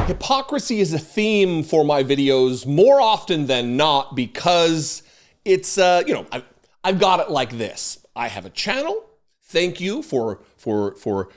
Hypocrisy is a theme for my videos more often than not because it's, I've got it like this. I have a channel. Thank you for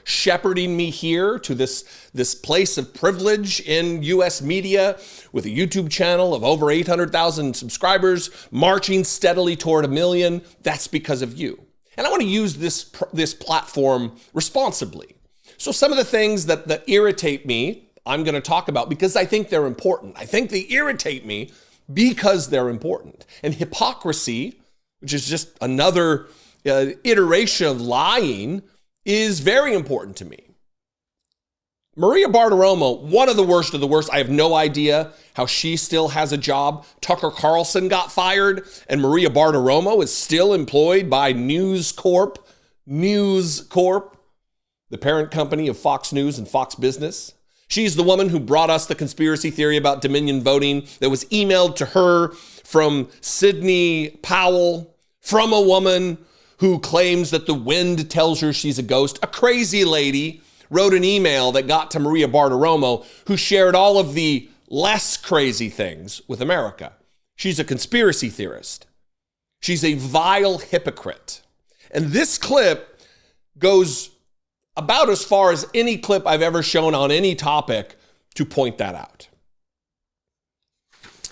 shepherding me here to this place of privilege in U.S. media with a YouTube channel of over 800,000 subscribers, marching steadily toward 1 million. That's because of you. And I want to use this platform responsibly. So some of the things that irritate me, I'm going to talk about because I think they're important. I think they irritate me because they're important. And hypocrisy, which is just another iteration of lying, is very important to me. Maria Bartiromo, one of the worst of the worst. I have no idea how she still has a job. Tucker Carlson got fired, and Maria Bartiromo is still employed by News Corp, the parent company of Fox News and Fox Business. She's the woman who brought us the conspiracy theory about Dominion voting that was emailed to her from Sidney Powell, from a woman who claims that the wind tells her she's a ghost. A crazy lady wrote an email that got to Maria Bartiromo, who shared all of the less crazy things with America. She's a conspiracy theorist. She's a vile hypocrite. And this clip goes about as far as any clip I've ever shown on any topic to point that out.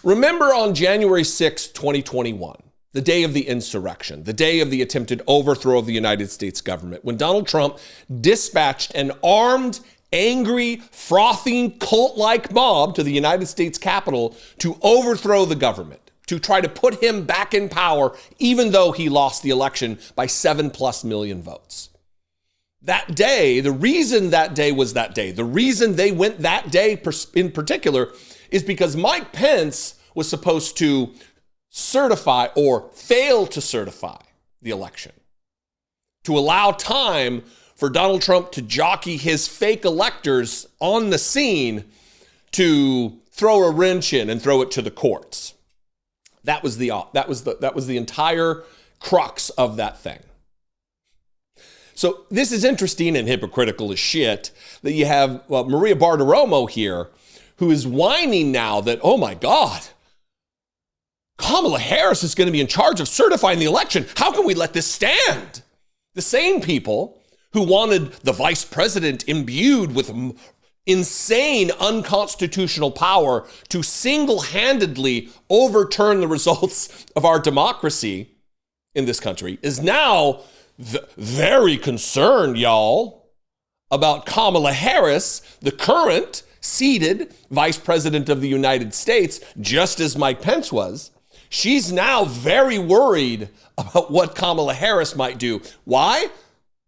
Remember on January 6, 2021, the day of the insurrection, the day of the attempted overthrow of the United States government, when Donald Trump dispatched an armed, angry, frothing, cult-like mob to the United States Capitol to overthrow the government, to try to put him back in power, even though he lost the election by 7+ million votes. That day, the reason that day was that day, the reason they went that day in particular is because Mike Pence was supposed to certify or fail to certify the election, to allow time for Donald Trump to jockey his fake electors on the scene to throw a wrench in and throw it to the courts. That was the entire crux of that thing. So this is interesting and hypocritical as shit that you have Maria Bartiromo here, who is whining now that, oh my God, Kamala Harris is going to be in charge of certifying the election. How can we let this stand? The same people who wanted the vice president imbued with insane unconstitutional power to single-handedly overturn the results of our democracy in this country is now very concerned, y'all, about Kamala Harris, the current seated vice president of the United States, just as Mike Pence was. She's now very worried about what Kamala Harris might do. Why?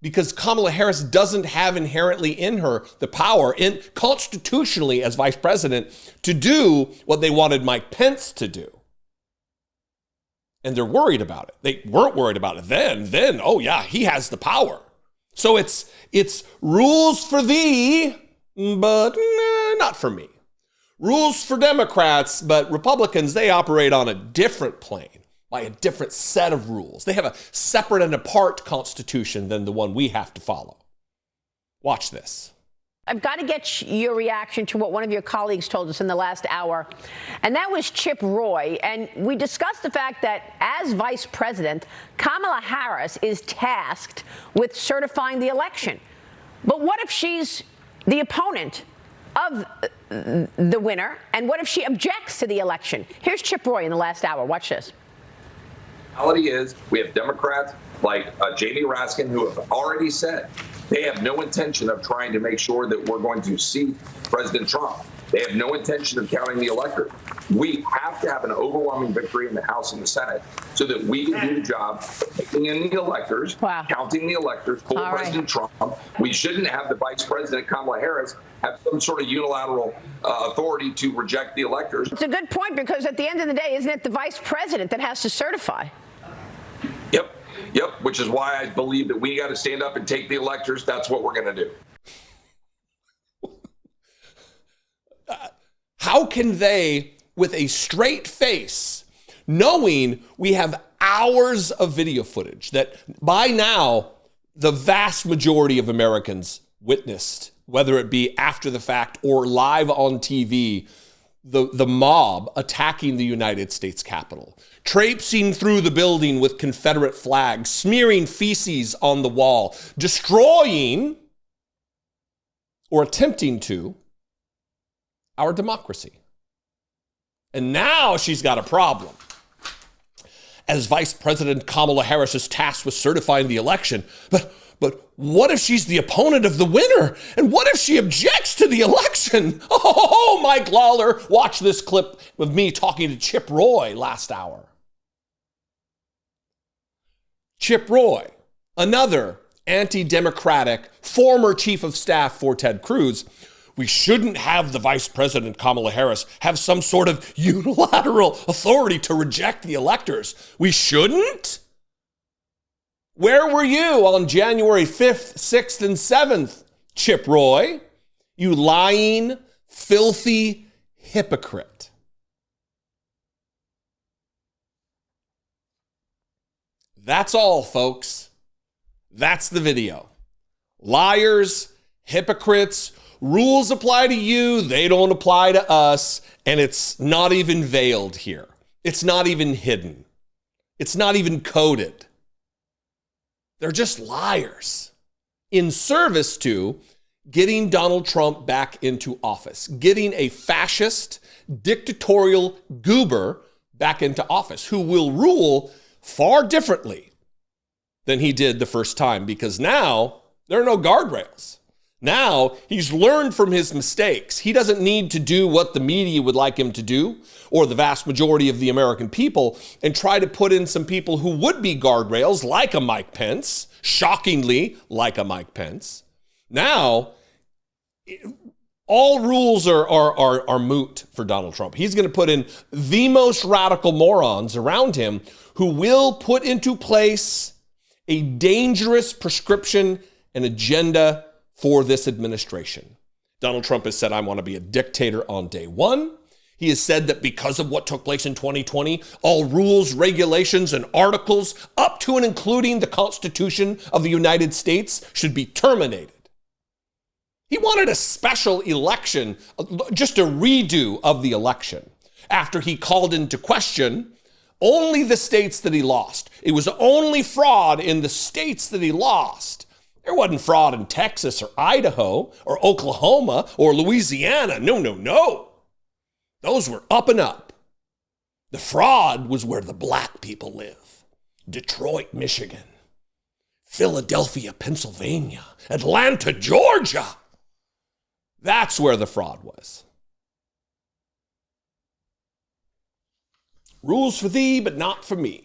Because Kamala Harris doesn't have inherently in her the power, constitutionally as vice president, to do what they wanted Mike Pence to do. And they're worried about it. They weren't worried about it then, oh yeah, he has the power. So it's rules for thee, but not for me. Rules for Democrats, but Republicans, they operate on a different plane, by a different set of rules. They have a separate and apart constitution than the one we have to follow. Watch this. I've got to get your reaction to what one of your colleagues told us in the last hour, and that was Chip Roy. And we discussed the fact that as vice president, Kamala Harris is tasked with certifying the election. But what if she's the opponent of the winner, and what if she objects to the election? Here's Chip Roy in the last hour. Watch this. The reality is we have Democrats like Jamie Raskin who have already said they have no intention of trying to make sure that we're going to seat President Trump. They have no intention of counting the electorate. We have to have an overwhelming victory in the House and the Senate so that we can do the job of picking in the electors, counting the electors for President Trump. We shouldn't have the Vice President, Kamala Harris, have some sort of unilateral authority to reject the electors. It's a good point, because at the end of the day, isn't it the Vice President that has to certify? Yep, which is why I believe that we got to stand up and take the electors. That's what we're going to do. How can they, with a straight face, knowing we have hours of video footage that by now the vast majority of Americans witnessed whether it be after the fact or live on TV, the mob attacking the United States Capitol, traipsing through the building with Confederate flags, smearing feces on the wall, destroying or attempting to our democracy. And now she's got a problem. As Vice President Kamala Harris is tasked with certifying the election, but what if she's the opponent of the winner? And what if she objects to the election? Oh, Mike Lawler, watch this clip of me talking to Chip Roy last hour. Chip Roy, another anti-democratic former chief of staff for Ted Cruz. We shouldn't have the Vice President Kamala Harris have some sort of unilateral authority to reject the electors. We shouldn't? Where were you on January 5th, 6th, and 7th, Chip Roy? You lying, filthy hypocrite. That's all, folks. That's the video. Liars, hypocrites, rules apply to you, they don't apply to us, and it's not even veiled here. It's not even hidden. It's not even coded. They're just liars in service to getting Donald Trump back into office, getting a fascist, dictatorial goober back into office who will rule far differently than he did the first time, because now there are no guardrails. Now he's learned from his mistakes. He doesn't need to do what the media would like him to do, or the vast majority of the American people, and try to put in some people who would be guardrails, like a Mike Pence, shockingly like a Mike Pence. Now, all rules are moot for Donald Trump. He's going to put in the most radical morons around him who will put into place a dangerous prescription and agenda for this administration. Donald Trump has said, I want to be a dictator on day one. He has said that because of what took place in 2020, all rules, regulations, and articles up to and including the Constitution of the United States should be terminated. He wanted a special election, just a redo of the election, after he called into question only the states that he lost. It was only fraud in the states that he lost. There wasn't fraud in Texas or Idaho or Oklahoma or Louisiana. No. Those were up and up. The fraud was where the black people live. Detroit, Michigan. Philadelphia, Pennsylvania. Atlanta, Georgia. That's where the fraud was. Rules for thee, but not for me.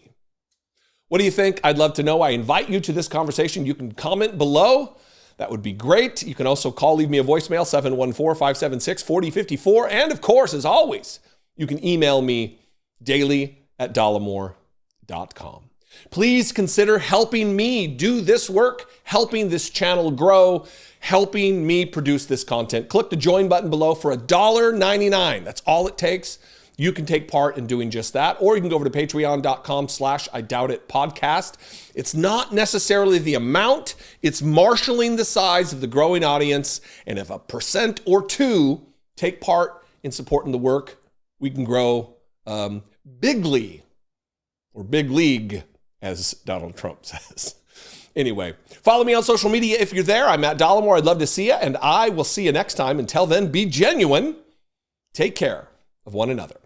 What do you think? I'd love to know. I invite you to this conversation. You can comment below. That would be great. You can also leave me a voicemail, 714-576-4054. And of course, as always, you can email me daily@dollemore.com. Please consider helping me do this work, helping this channel grow, helping me produce this content. Click the join button below for $1.99. That's all it takes. You can take part in doing just that, or you can go over to patreon.com/IDoubtItPodcast. It's not necessarily the amount, it's marshaling the size of the growing audience. And if 1% or 2% take part in supporting the work, we can grow bigly, or big league, as Donald Trump says. Anyway, follow me on social media if you're there. I'm at Dollemore. I'd love to see you, and I will see you next time. Until then, be genuine. Take care of one another.